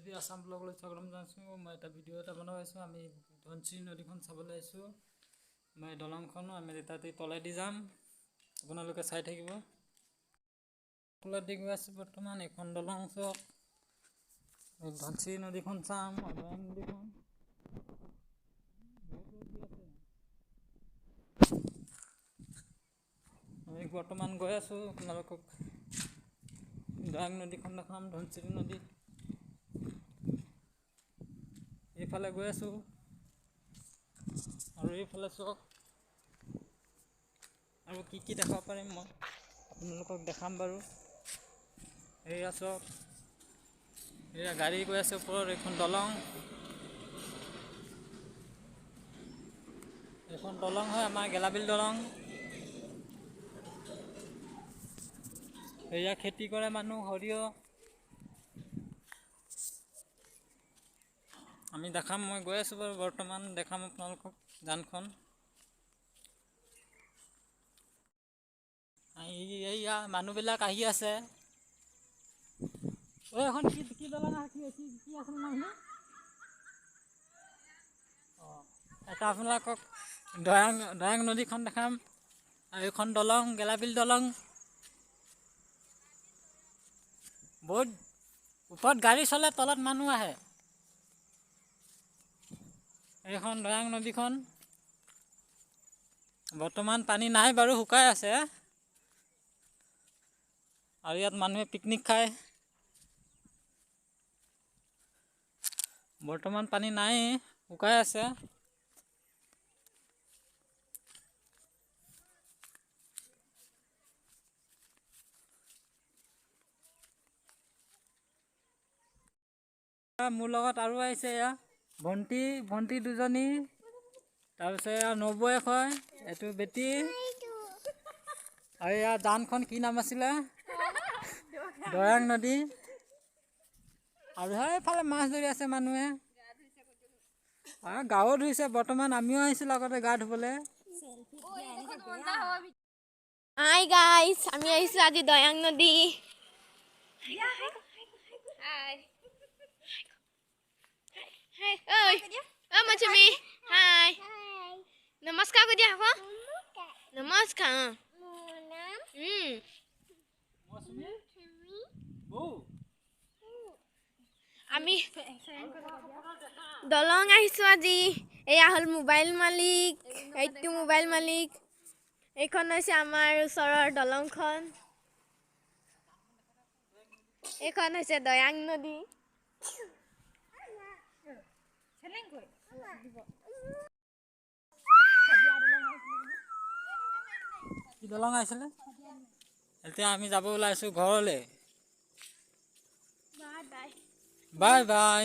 SB Assam ব্লগলৈ স্বাগতম জনাইছোঁ। মই এটা ভিডিঅ' এটা বনাই আছোঁ। আমি ধনশিৰি নদীখন চাবলৈ আহিছোঁ। মই দলংখন আমি তাতে তলেদি যাম, আপোনালোকে চাই থাকিব। তলেদি গৈ আছোঁ বৰ্তমান। এইখন দলং চক ধনশিৰি নদীখন চাম, অদয়াং নদীখন। আমি বৰ্তমান গৈ আছোঁ, আপোনালোকক অদয়াং নদীখন দেখাম, ধনশিৰি নদী। এইফালে গৈ আছোঁ আৰু এইফালে চাওক আৰু কি দেখাব পাৰিম মই আপোনালোকক দেখাম বাৰু। এয়া চাওক, এয়া গাড়ী গৈ আছে ওপৰত। এইখন দলং, এইখন দলং হয় আমাৰ গেলাবিল দলং। এয়া খেতি কৰে মানুহ, সৰিয়হ। আমি দেখাম, মই গৈ আছোঁ বাৰু বৰ্তমান, দেখাম আপোনালোকক যানখন। এইয়া মানুহবিলাক আহি আছে। এখন কি দলং কি আছে মানুহ? এটা আপোনালোকক দয়াং নদীখন দেখাম, আৰু এইখন দলং গেলাবিল দলং। বহুত ওপৰত গাড়ী চলে, তলত মানুহ আহে। এইখন দয়াং নদীখন। বৰ্তমান পানী নাই বাৰু, শুকাই আছে। আৰু ইয়াত মানুহে পিকনিক খায়। বৰ্তমান পানী নাই, শুকাই আছে। মোৰ লগত আৰু আহিছে এয়া ভণ্টি দুজনী, তাৰপিছত এয়া নবৌৱেক হয়, এইটো বেটি। আৰু এয়া জানখন কি নাম আছিলে? দয়াং নদী। আৰু সেইফালে মাছ ধৰি আছে মানুহে। গাও ধুইছে বৰ্তমান, আমিও আহিছিলোঁ আগতে গা ধুবলৈ। হাই গাইস, আমি আহিছোঁ আজি দয়াং নদী। মৌচুমী হাই, নমস্কাৰ কৰি দিয়া হ'ব। নমস্কাৰ। আমি দলং আহিছোঁ আজি। এয়া হ'ল মোবাইল মালিক, এইটো মোবাইল মালিক। এইখন হৈছে আমাৰ ওচৰৰ দলংখন। এইখন হৈছে দয়াং নদী। কি দলং আহিছিলে? এতিয়া আমি যাব ওলাইছোঁ ঘৰলৈ। Bye bye,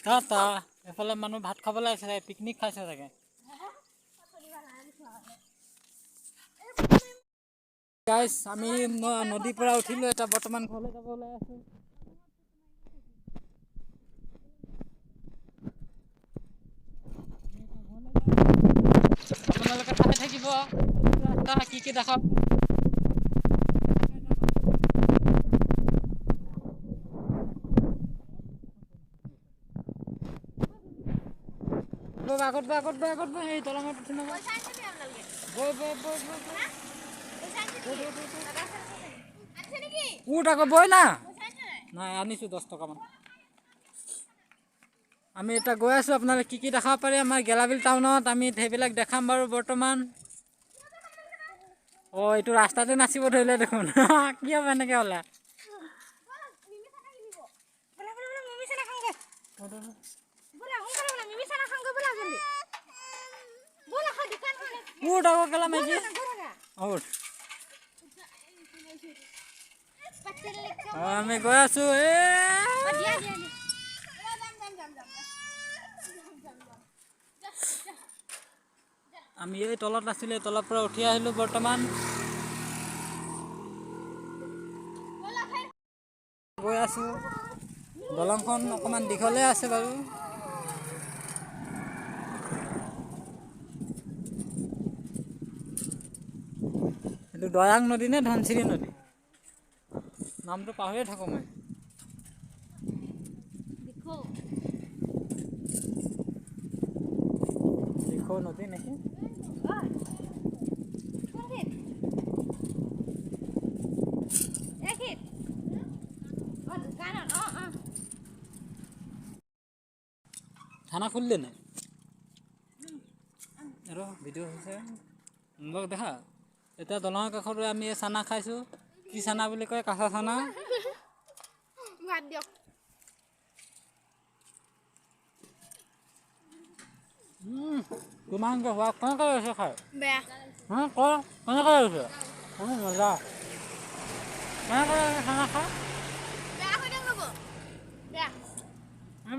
Tata. এফালে মানুহ ভাত খাবলৈ আহিছে, পিকনিক খাইছে চাগে। গাইছ, আমি নদীৰ পৰা উঠিলোঁ, এতিয়া বৰ্তমান ঘৰলৈ যাব ওলাই আছোঁ। আপোনালোকে চাই থাকিব কি দেখাম। আগত বা এই দলঙত উঠি নব। উঠ আকৌ, বই না। নাই, আনিছোঁ 10 টকামান। আমি এতিয়া গৈ আছোঁ, আপোনালোকে কি দেখাব পাৰি আমাৰ গেলাবিল টাউনত। আমি সেইবিলাক দেখাম বাৰু বৰ্তমান। এইটো ৰাস্তাতে নাচিব ধৰিলে দেখোন। কি হ'ব এনেকৈ হ'লে? আমি গৈ আছোঁ। আমি এই তলত আছিলোঁ, তলৰ পৰা উঠি আহিলোঁ বৰ্তমান। গৈ আছোঁ, দলংখন অকণমান দীঘলে আছে বাৰু। এইটো দয়াং নদী নে ধনশিৰি নদী? নামটো পাহৰিয়ে থাকোঁ মই। দিখৌ নদী নেকি থানা খুলিলে নাই আৰু ভিডিঅ' হৈছে মোক দেখা এতিয়া দলঙৰ কাষত আমি চানা খাইছোঁ কি চানা বুলি কয় কাঁচা চানা ভাত দিয়ক কিমানকৈ হোৱা কেনেকৈ হৈছে খাই বেয়া কেনেকৈ হৈছে মজা কেনেকৈ হৈছে খানা খাই বেয়া হৈ যাব বেয়া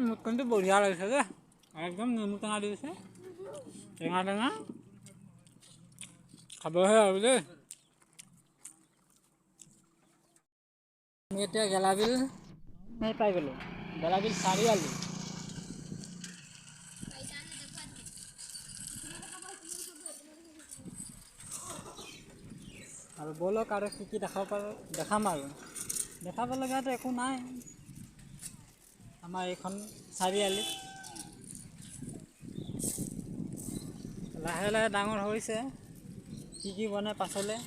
মোক কিন্তু বঢ়িয়া লাগিছে দেই একদম নেমু টেঙা দি দিছে টেঙা টেঙা খাবহে আৰু দেই আমি এতিয়া গেলাবিল পাই গ'লোঁ গেলাবিল চাৰিআলি আৰু ব'লক আৰু কি কি দেখাব পাৰোঁ দেখাম আৰু দেখাব লগাটো একো নাই আমাৰ এইখন চাৰিআলিত লাহে লাহে ডাঙৰ হৈছে কি কি বনাই পাছলৈ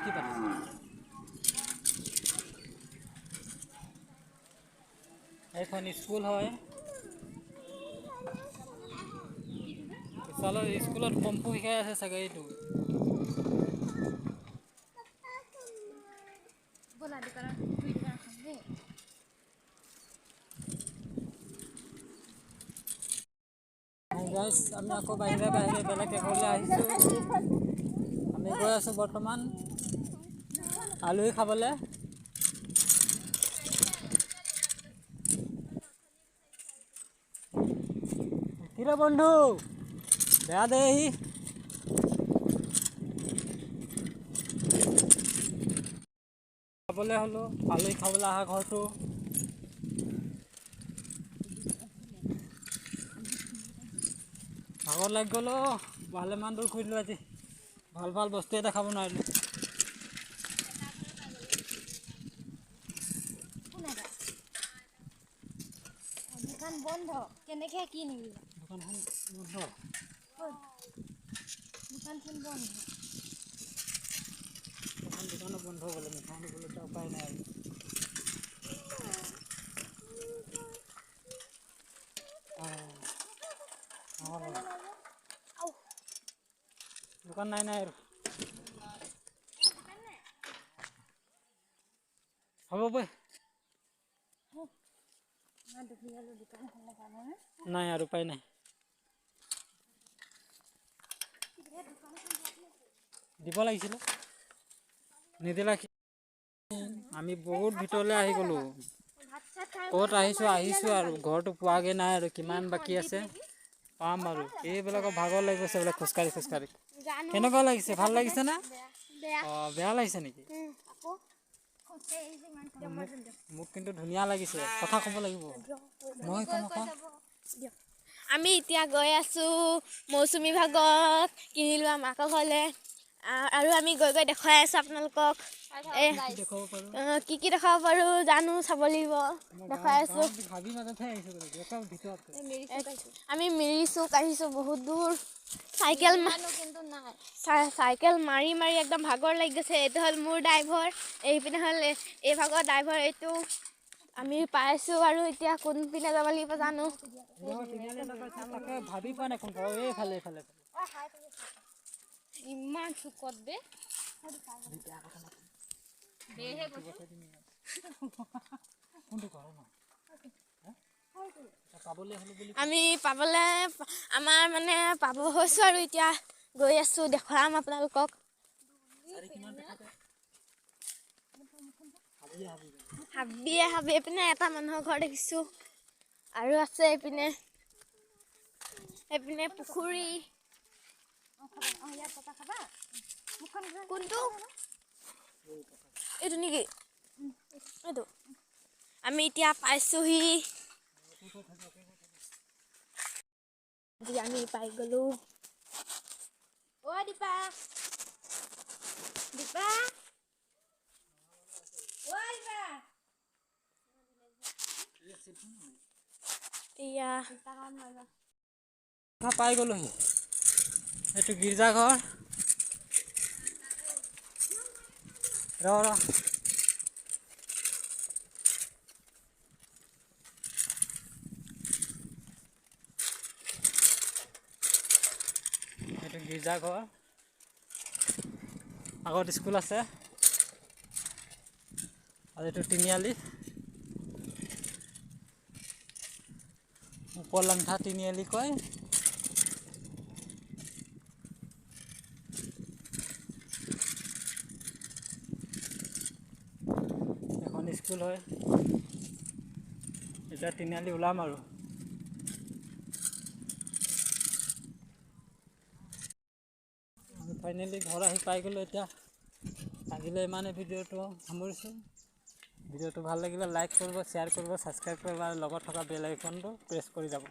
কি পাতিছে এইখন স্কুল হয় পিছালৰ স্কুলত কম্পু শিকাই আছে চাগে এইটো আমি আকৌ বাহিৰে বাহিৰে বেলেগ এঘৰলৈ আহিছোঁ আমি গৈ আছোঁ বৰ্তমান আলহী খাবলৈ কিৰে বন্ধু বেয়া দেহি খাবলৈ হ'লো আলহী খাবলৈ অহা ঘৰটো ভাগৰ লাগি গ'ল ভালেমান দূৰ ঘূৰিলোঁ আজি ভাল ভাল বস্তু এটা খাব নোৱাৰিলোঁ দোকান বন্ধ কেনেকৈ কি নিবি দোকানখন বন্ধ দোকানখন বন্ধ দোকানো বন্ধ গ'লে মিঠাই আনিবলৈ এতিয়া উপায় নাই দোকান নাই নাই আৰু হ'ব বৈ নাই আৰু উপায় নাই দিব লাগিছিলে নিদিলা আমি বহুত ভিতৰলৈ আহি গ'লোঁ ক'ত আহিছোঁ আৰু ঘৰটো পোৱাগৈ নাই আৰু কিমান বাকী আছে পাম আৰু এইবিলাকৰ ভাগৰ লাগি গৈছে এইবিলাক খোজকাঢ়ি খোজকাঢ়ি কেনেকুৱা লাগিছে ভাল লাগিছে না অঁ বেয়া লাগিছে নেকি মোক কিন্তু ধুনীয়া লাগিছে কথা ক'ব লাগিব মই আমি এতিয়া গৈ আছোঁ মৌচুমী ভাগত কিনি লোৱা মাকৰ ঘৰলৈ আৰু আমি গৈ গৈ দেখুৱাই আছোঁ আপোনালোকক কি কি দেখাব পাৰোঁ জানো চাব লাগিব দেখুৱাই আছোঁ আমি মিৰি চুক আহিছোঁ বহুত দূৰ চাইকেল মাৰি মাৰি একদম ভাগৰ লাগি গৈছে এইটো হ'ল মোৰ ড্ৰাইভাৰ এইপিনে হ'ল এই ভাগৰ ড্ৰাইভাৰ এইটো আমি পাইছোঁ আৰু এতিয়া কোনপিনে যাব লাগিব জানো ভাবি পোৱা নাই কোন এইফালে এইফালে ইমান চুকত বে আমি পাবলৈ আমাৰ মানে পাব হৈছোঁ আৰু এতিয়া গৈ আছোঁ দেখুৱাম আপোনালোকক হাবিয়ে হাবি এইপিনে এটা মানুহৰ ঘৰ দেখিছোঁ আৰু আছে এইপিনে পুখুৰী কোনটো এইটো নেকি এইটো আমি এতিয়া পাইছোহি আমি পাই গলো ও দীপা দীপা ও দীপা ইয়া পাই গলোহি এইটো গীৰ্জাঘৰ ৰ এইটো গীৰ্জাঘৰ আগত স্কুল আছে আৰু এইটো তিনিআলি উপলংঘা তিনিআলি কয় এখন স্কুল হয় এতিয়া তিনিআলি ওলাম আৰু আমি ফাইনেলি ঘৰ আহি পাই গ'লো এতিয়া লাগিলে ইমানে ভিডিঅ'টো সামৰিছোঁ ভিডিঅ'টো ভাল লাগিলে লাইক কৰিব শ্বেয়াৰ কৰিব ছাবস্ক্ৰাইব কৰিব আৰু লগত থকা বেল আইকনটো প্ৰেছ কৰি যাব